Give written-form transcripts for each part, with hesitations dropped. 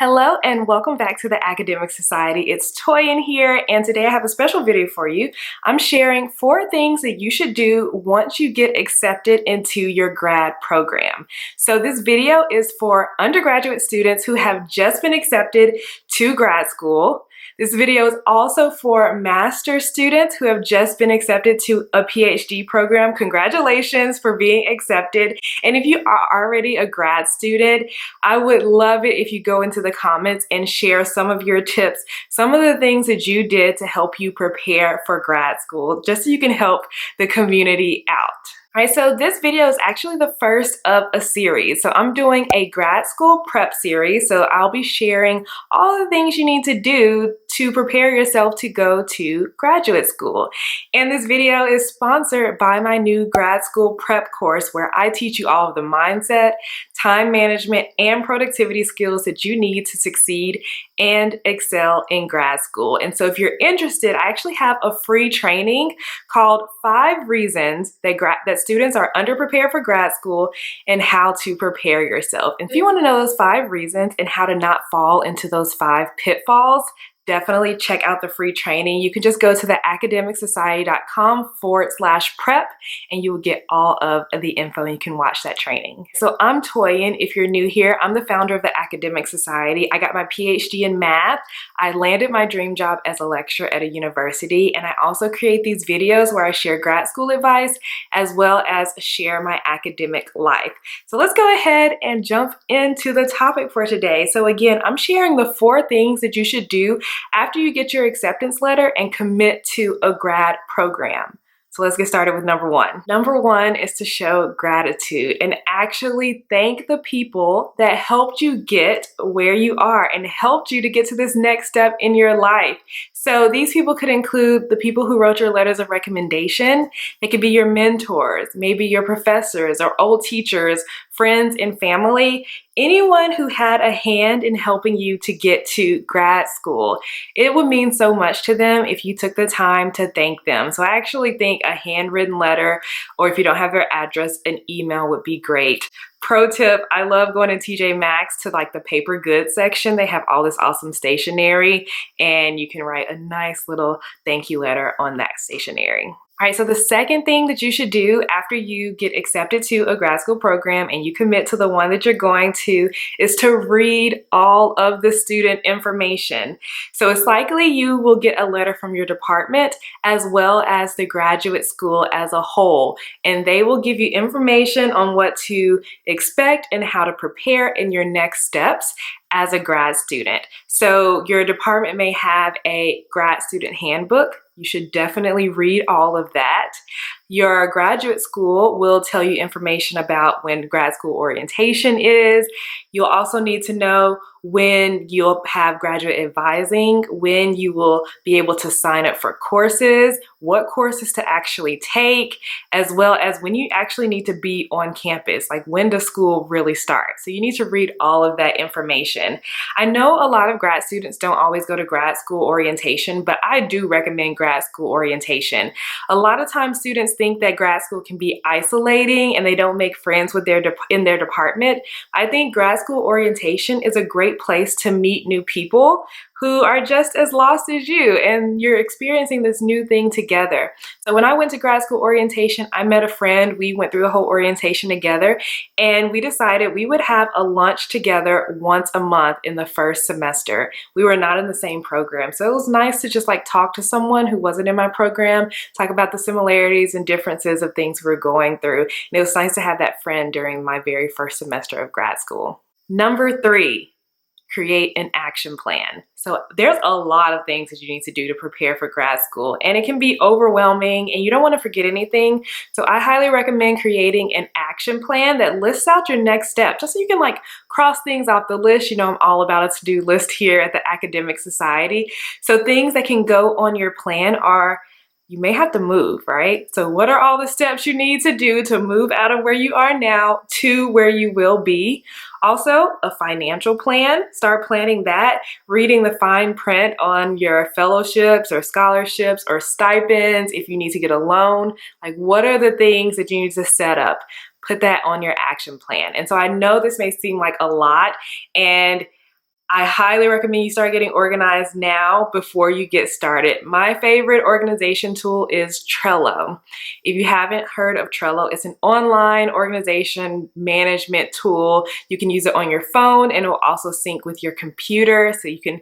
Hello and welcome back to the Academic Society. It's Toyin here, and today I have a special video for you. I'm sharing 4 things that you should do once you get accepted into your grad program. So this video is for undergraduate students who have just been accepted to grad school. This video is also for master's students who have just been accepted to a PhD program. Congratulations for being accepted. And if you are already a grad student, I would love it if you go into the comments and share some of your tips, some of the things that you did to help you prepare for grad school, just so you can help the community out. All right, so this video is actually the first of a series. So I'm doing a grad school prep series. So I'll be sharing all the things you need to do to prepare yourself to go to graduate school. And this video is sponsored by my new grad school prep course, where I teach you all of the mindset, time management, and productivity skills that you need to succeed and excel in grad school. And so if you're interested, I actually have a free training called 5 Reasons that students are underprepared for grad school and how to prepare yourself. And if you want to know those 5 reasons and how to not fall into those 5 pitfalls, definitely check out the free training. You can just go to the academicsociety.com/prep and you will get all of the info and you can watch that training. So I'm Toyin. If you're new here, I'm the founder of the Academic Society. I got my PhD in math. I landed my dream job as a lecturer at a university, and I also create these videos where I share grad school advice as well as share my academic life. So let's go ahead and jump into the topic for today. So again, I'm sharing the 4 things that you should do after you get your acceptance letter and commit to a grad program. So let's get started with number 1. Number 1 is to show gratitude and actually thank the people that helped you get where you are and helped you to get to this next step in your life. So these people could include the people who wrote your letters of recommendation. They could be your mentors, maybe your professors or old teachers, friends and family, anyone who had a hand in helping you to get to grad school. It would mean so much to them if you took the time to thank them. So I actually think a handwritten letter, or if you don't have their address, an email would be great. Pro tip, I love going to TJ Maxx to like the paper goods section. They have all this awesome stationery and you can write a nice little thank you letter on that stationery. All right, so the second thing that you should do after you get accepted to a grad school program and you commit to the one that you're going to is to read all of the student information. So it's likely you will get a letter from your department as well as the graduate school as a whole, and they will give you information on what to expect and how to prepare in your next steps as a grad student. So your department may have a grad student handbook. You should definitely read all of that. Your graduate school will tell you information about when grad school orientation is. You'll also need to know when you'll have graduate advising, when you will be able to sign up for courses, what courses to actually take, as well as when you actually need to be on campus, like when does school really start. So you need to read all of that information. I know a lot of grad students don't always go to grad school orientation, but I do recommend grad school orientation. A lot of times students think that grad school can be isolating and they don't make friends with in their department. I think grad school orientation is a great place to meet new people who are just as lost as you, and you're experiencing this new thing together. So when I went to grad school orientation, I met a friend. We went through the whole orientation together, and we decided we would have a lunch together once a month in the first semester. We were not in the same program, so it was nice to just like talk to someone who wasn't in my program, talk about the similarities and differences of things we were going through. And it was nice to have that friend during my very first semester of grad school. Number 3. Create an action plan. So there's a lot of things that you need to do to prepare for grad school, and it can be overwhelming and you don't want to forget anything. So I highly recommend creating an action plan that lists out your next step, just so you can like cross things off the list. You know, I'm all about a to-do list here at the Academic Society. So things that can go on your plan are, you may have to move, right? So what are all the steps you need to do to move out of where you are now to where you will be? Also, a financial plan. Start planning that, reading the fine print on your fellowships or scholarships or stipends. If you need to get a loan, like what are the things that you need to set up? Put that on your action plan. And so I know this may seem like a lot, and I highly recommend you start getting organized now before you get started. My favorite organization tool is Trello. If you haven't heard of Trello, it's an online organization management tool. You can use it on your phone and it will also sync with your computer so you can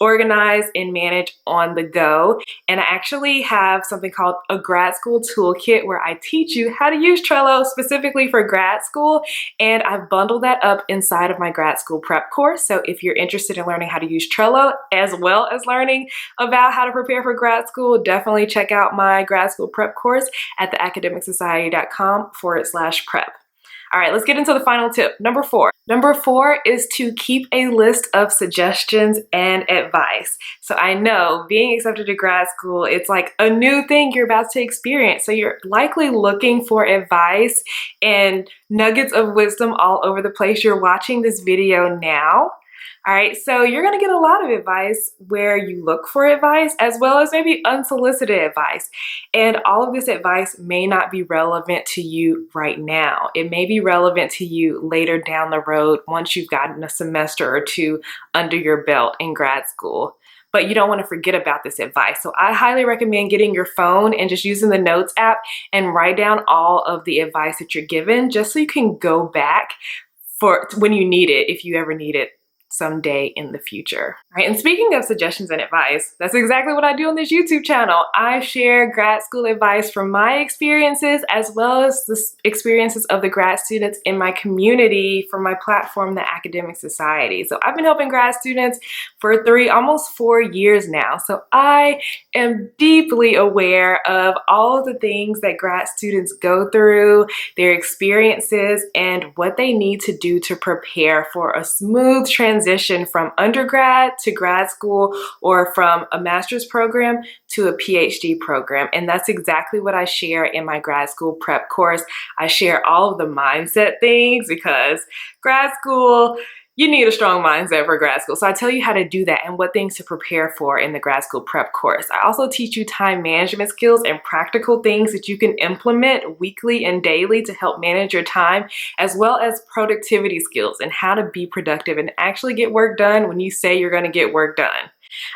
organize and manage on the go. And I actually have something called a grad school toolkit where I teach you how to use Trello specifically for grad school. And I've bundled that up inside of my grad school prep course. So if you're interested in learning how to use Trello as well as learning about how to prepare for grad school, definitely check out my grad school prep course at theacademicsociety.com/prep. All right, let's get into the final tip, number 4. Number 4 is to keep a list of suggestions and advice. So I know being accepted to grad school, it's like a new thing you're about to experience. So you're likely looking for advice and nuggets of wisdom all over the place. You're watching this video now. All right, so you're gonna get a lot of advice where you look for advice as well as maybe unsolicited advice. And all of this advice may not be relevant to you right now. It may be relevant to you later down the road once you've gotten a semester or two under your belt in grad school. But you don't want to forget about this advice. So I highly recommend getting your phone and just using the Notes app and write down all of the advice that you're given just so you can go back for when you need it, if you ever need it someday in the future. All right, and speaking of suggestions and advice, that's exactly what I do on this YouTube channel. I share grad school advice from my experiences as well as the experiences of the grad students in my community from my platform, the Academic Society. So I've been helping grad students for almost 4 years now. So I am deeply aware of all of the things that grad students go through, their experiences, and what they need to do to prepare for a smooth transition from undergrad to grad school or from a master's program to a PhD program. And that's exactly what I share in my grad school prep course. I share all of the mindset things because grad school, you need a strong mindset for grad school. So I tell you how to do that and what things to prepare for in the grad school prep course. I also teach you time management skills and practical things that you can implement weekly and daily to help manage your time, as well as productivity skills and how to be productive and actually get work done when you say you're going to get work done.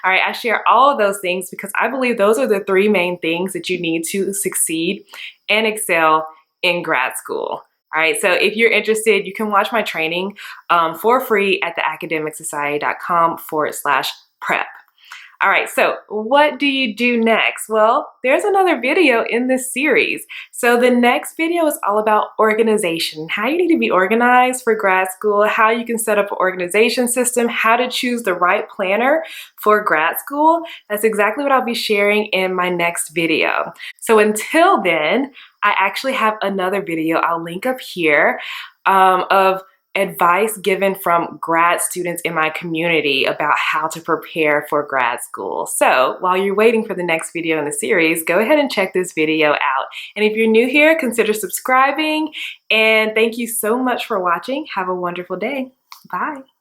All right, I share all of those things because I believe those are the 3 main things that you need to succeed and excel in grad school. All right, so if you're interested, you can watch my training for free at theacademicsociety.com/prep. All right, so what do you do next? Well, there's another video in this series. So the next video is all about organization, how you need to be organized for grad school, how you can set up an organization system, how to choose the right planner for grad school. That's exactly what I'll be sharing in my next video. So until then, I actually have another video I'll link up here of advice given from grad students in my community about how to prepare for grad school. So while you're waiting for the next video in the series, go ahead and check this video out. And if you're new here, consider subscribing. And thank you so much for watching. Have a wonderful day. Bye.